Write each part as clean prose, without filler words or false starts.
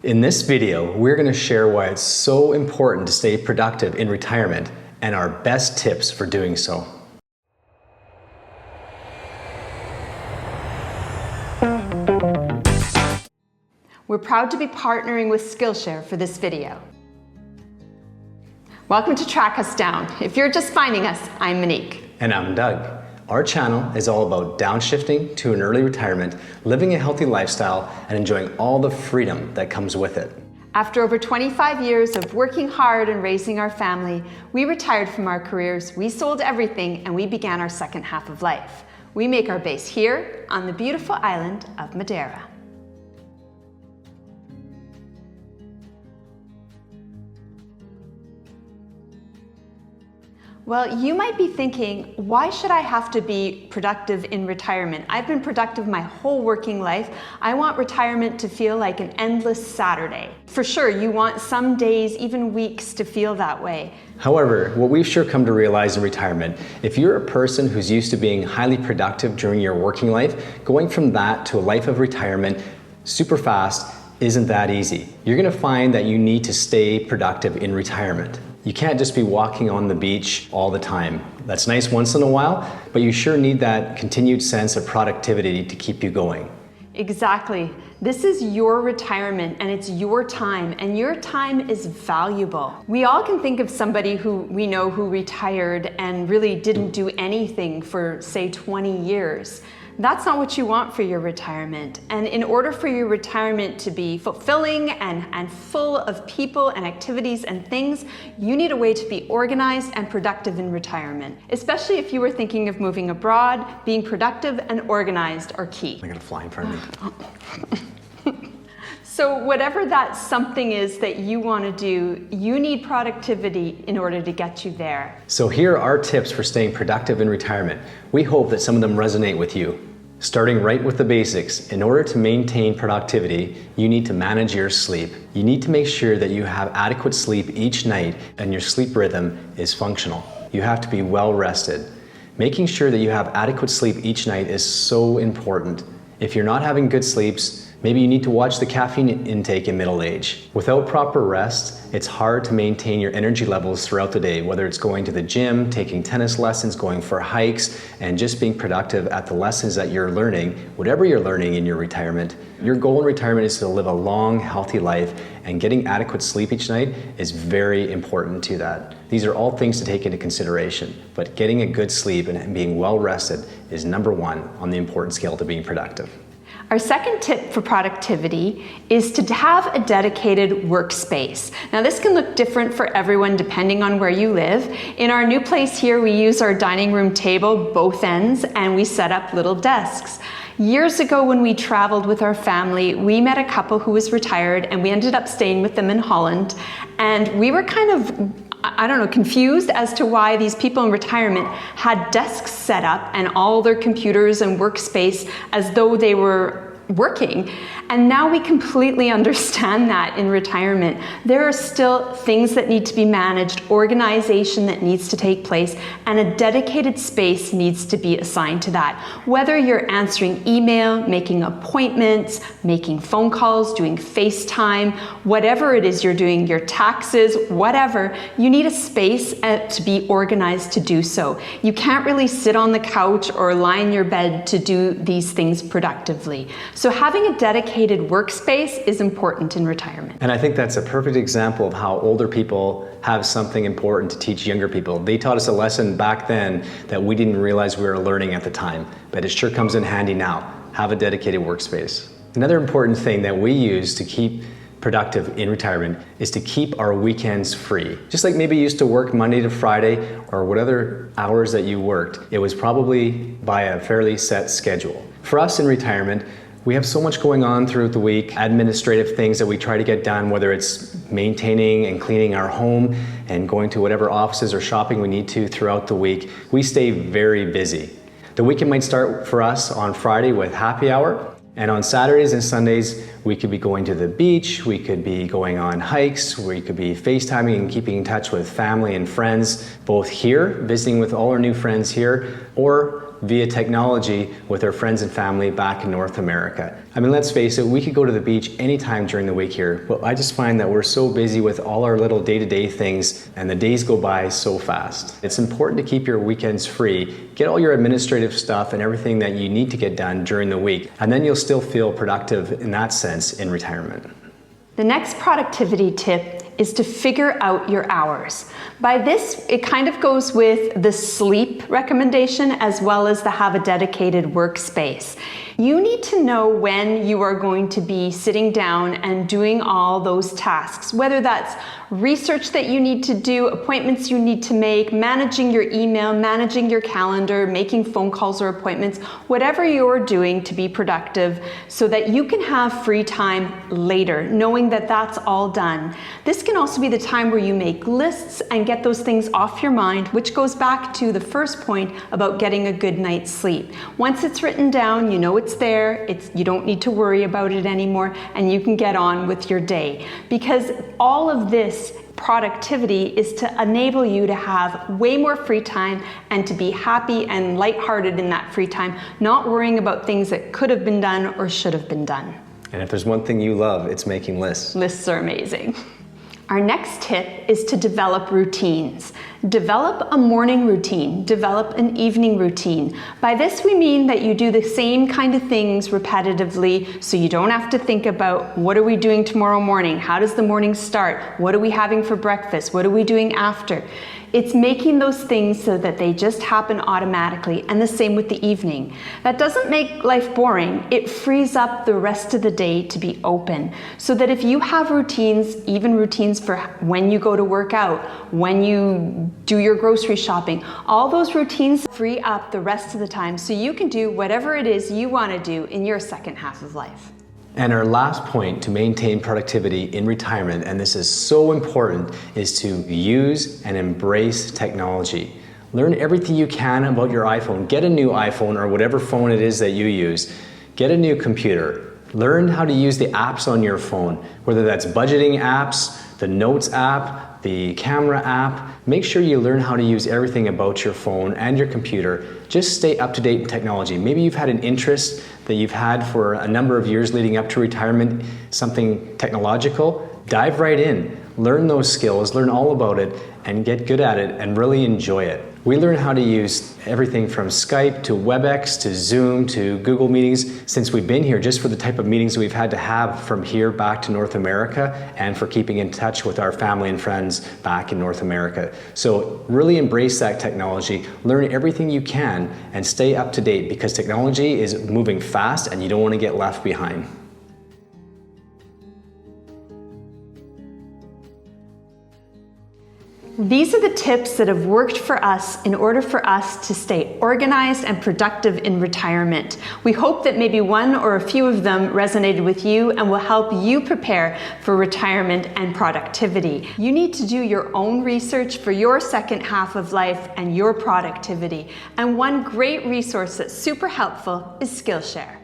In this video, we're going to share why it's so important to stay productive in retirement and our best tips for doing so. We're proud to be partnering with Skillshare for this video. Welcome to Track Us Down. If you're just finding us, I'm Monique. And I'm Doug. Our channel is all about downshifting to an early retirement, living a healthy lifestyle, and enjoying all the freedom that comes with it. After over 25 years of working hard and raising our family, we retired from our careers, we sold everything, and we began our second half of life. We make our base here on the beautiful island of Madeira. Well, you might be thinking, why should I have to be productive in retirement? I've been productive my whole working life. I want retirement to feel like an endless Saturday. For sure, you want some days, even weeks, to feel that way. However, what we've sure come to realize in retirement, if you're a person who's used to being highly productive during your working life, going from that to a life of retirement super fast isn't that easy. You're going to find that you need to stay productive in retirement. You can't just be walking on the beach all the time. That's nice once in a while, but you sure need that continued sense of productivity to keep you going. Exactly. This is your retirement and it's your time, and your time is valuable. We all can think of somebody who we know who retired and really didn't do anything for, say, 20 years. That's not what you want for your retirement. And in order for your retirement to be fulfilling and full of people and activities and things, you need a way to be organized and productive in retirement. Especially if you were thinking of moving abroad, being productive and organized are key. I'm gonna fly in front of me. So whatever that something is that you want to do, you need productivity in order to get you there. So here are our tips for staying productive in retirement. We hope that some of them resonate with you. Starting right with the basics, in order to maintain productivity, you need to manage your sleep. You need to make sure that you have adequate sleep each night and your sleep rhythm is functional. You have to be well rested. Making sure that you have adequate sleep each night is so important. If you're not having good sleeps, maybe you need to watch the caffeine intake in middle age. Without proper rest, it's hard to maintain your energy levels throughout the day, whether it's going to the gym, taking tennis lessons, going for hikes, and just being productive at the lessons that you're learning, whatever you're learning in your retirement. Your goal in retirement is to live a long, healthy life, and getting adequate sleep each night is very important to that. These are all things to take into consideration, but getting a good sleep and being well rested is number one on the important scale to being productive. Our second tip for productivity is to have a dedicated workspace. Now this can look different for everyone depending on where you live. In our new place here, we use our dining room table, both ends, and we set up little desks. Years ago when we traveled with our family, we met a couple who was retired and we ended up staying with them in Holland. And we were kind of confused as to why these people in retirement had desks set up and all their computers and workspace as though they were working. And now we completely understand that in retirement. There are still things that need to be managed, organization that needs to take place, and a dedicated space needs to be assigned to that. Whether you're answering email, making appointments, making phone calls, doing FaceTime, whatever it is you're doing, your taxes, whatever, you need a space to be organized to do so. You can't really sit on the couch or lie in your bed to do these things productively. So having a dedicated workspace is important in retirement. And I think that's a perfect example of how older people have something important to teach younger people. They taught us a lesson back then that we didn't realize we were learning at the time, but it sure comes in handy now. Have a dedicated workspace. Another important thing that we use to keep productive in retirement is to keep our weekends free. Just like maybe you used to work Monday to Friday or what other hours that you worked, it was probably by a fairly set schedule. For us in retirement, we have so much going on throughout the week, administrative things that we try to get done, whether it's maintaining and cleaning our home and going to whatever offices or shopping we need to throughout the week. We stay very busy. The weekend might start for us on Friday with happy hour, and on Saturdays and Sundays, we could be going to the beach, we could be going on hikes, we could be FaceTiming and keeping in touch with family and friends, both here, visiting with all our new friends here, or via technology with our friends and family back in North America. I mean, let's face it, we could go to the beach anytime during the week here, but I just find that we're so busy with all our little day-to-day things and the days go by so fast. It's important to keep your weekends free, get all your administrative stuff and everything that you need to get done during the week, and then you'll still feel productive in that sense in retirement. The next productivity tip is to figure out your hours. By this, it kind of goes with the sleep recommendation as well as the have a dedicated workspace. You need to know when you are going to be sitting down and doing all those tasks, whether that's research that you need to do, appointments you need to make, managing your email, managing your calendar, making phone calls or appointments, whatever you're doing to be productive so that you can have free time later, knowing that that's all done. This can also be the time where you make lists and get those things off your mind, which goes back to the first point about getting a good night's sleep. Once it's written down, you know it's there, you don't need to worry about it anymore, and you can get on with your day. Because all of this productivity is to enable you to have way more free time and to be happy and lighthearted in that free time, not worrying about things that could have been done or should have been done. And if there's one thing you love, it's making lists. Lists are amazing. Our next tip is to develop routines. Develop a morning routine, develop an evening routine. By this we mean that you do the same kind of things repetitively so you don't have to think about what are we doing tomorrow morning? How does the morning start? What are we having for breakfast? What are we doing after? It's making those things so that they just happen automatically, and the same with the evening. That doesn't make life boring. It frees up the rest of the day to be open, so that if you have routines, even routines for when you go to work out, when you do your grocery shopping, all those routines free up the rest of the time so you can do whatever it is you want to do in your second half of life. And our last point to maintain productivity in retirement, and this is so important, is to use and embrace technology. Learn everything you can about your iPhone. Get a new iPhone or whatever phone it is that you use. Get a new computer. Learn how to use the apps on your phone, whether that's budgeting apps, the Notes app, the camera app. Make sure you learn how to use everything about your phone and your computer. Just stay up to date in technology. Maybe you've had an interest that you've had for a number of years leading up to retirement, something technological. Dive right in, learn those skills, learn all about it, and get good at it and really enjoy it. We learn how to use everything from Skype to WebEx to Zoom to Google Meetings since we've been here, just for the type of meetings we've had to have from here back to North America and for keeping in touch with our family and friends back in North America. So really embrace that technology, learn everything you can, and stay up to date because technology is moving fast and you don't want to get left behind. These are the tips that have worked for us in order for us to stay organized and productive in retirement. We hope that maybe one or a few of them resonated with you and will help you prepare for retirement and productivity. You need to do your own research for your second half of life and your productivity. And one great resource that's super helpful is Skillshare.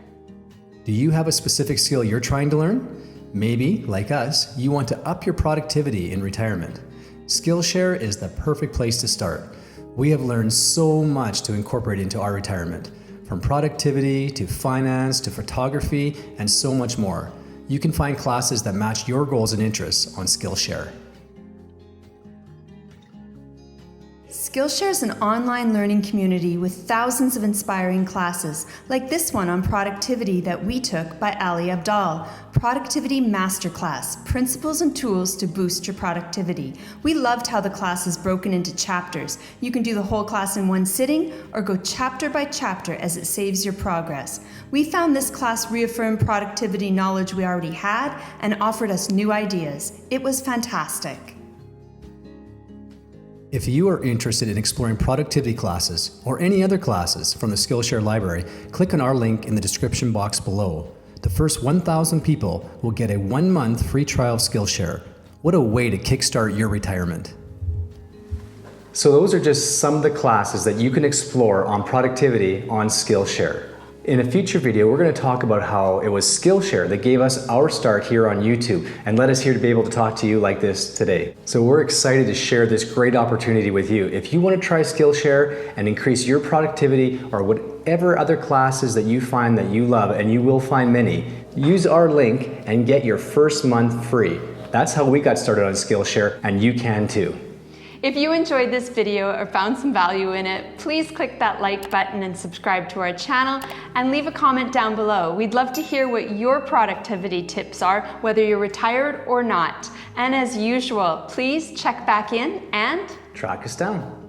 Do you have a specific skill you're trying to learn? Maybe, like us, you want to up your productivity in retirement. Skillshare is the perfect place to start. We have learned so much to incorporate into our retirement, from productivity to finance to photography and so much more. You can find classes that match your goals and interests on Skillshare. Skillshare is an online learning community with thousands of inspiring classes, like this one on productivity that we took by Ali Abdal, Productivity Masterclass, Principles and Tools to Boost Your Productivity. We loved how the class is broken into chapters. You can do the whole class in one sitting or go chapter by chapter as it saves your progress. We found this class reaffirmed productivity knowledge we already had and offered us new ideas. It was fantastic. If you are interested in exploring productivity classes or any other classes from the Skillshare library, click on our link in the description box below. The first 1,000 people will get a 1-month free trial of Skillshare. What a way to kickstart your retirement. So those are just some of the classes that you can explore on productivity on Skillshare. In a future video, we're going to talk about how it was Skillshare that gave us our start here on YouTube and led us here to be able to talk to you like this today. So we're excited to share this great opportunity with you. If you want to try Skillshare and increase your productivity or whatever other classes that you find that you love, and you will find many, use our link and get your first month free. That's how we got started on Skillshare, and you can too. If you enjoyed this video or found some value in it, please click that like button and subscribe to our channel and leave a comment down below. We'd love to hear what your productivity tips are, whether you're retired or not. And as usual, please check back in and Track us down.